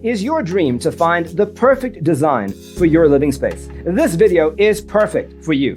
Is your dream to find the perfect design for your living space? This video is perfect for you.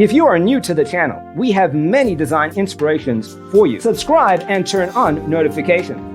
If you are new to the channel, we have many design inspirations for you. Subscribe and turn on notifications.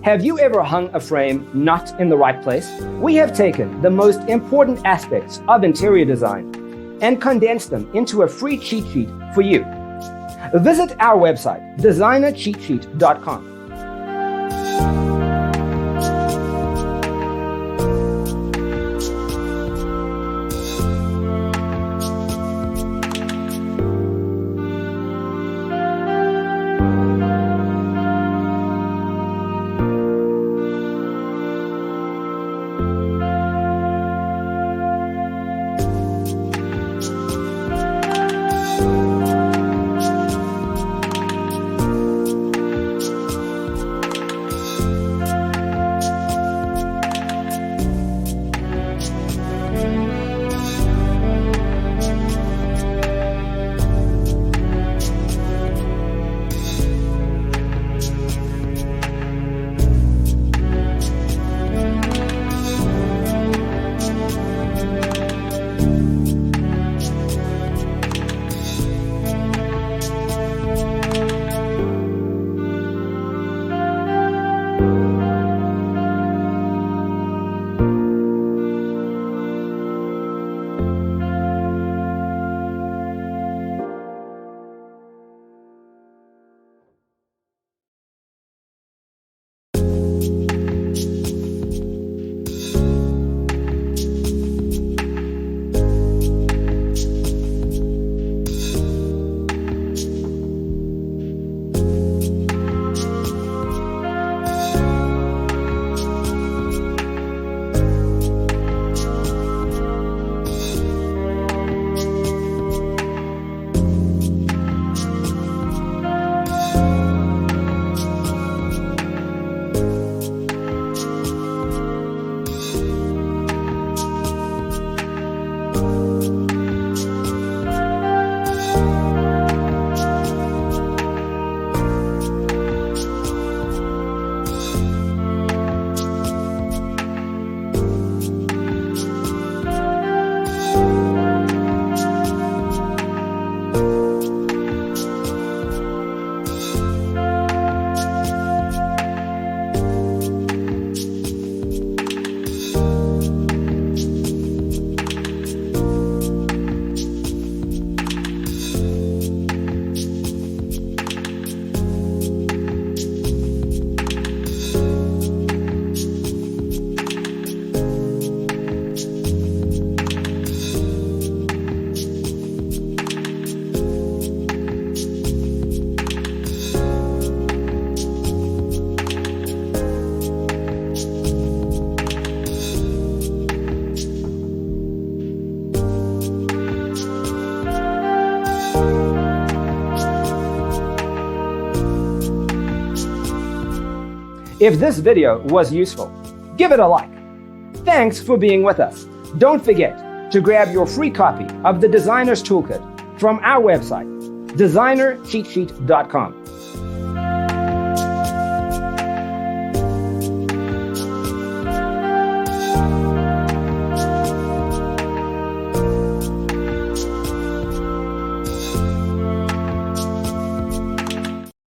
Have you ever hung a frame not in the right place? We have taken the most important aspects of interior design and condensed them into a free cheat sheet for you. Visit our website, designercheatsheet.com. If this video was useful, give it a like. Thanks for being with us. Don't forget to grab your free copy of the Designer's Toolkit from our website, designercheatsheet.com.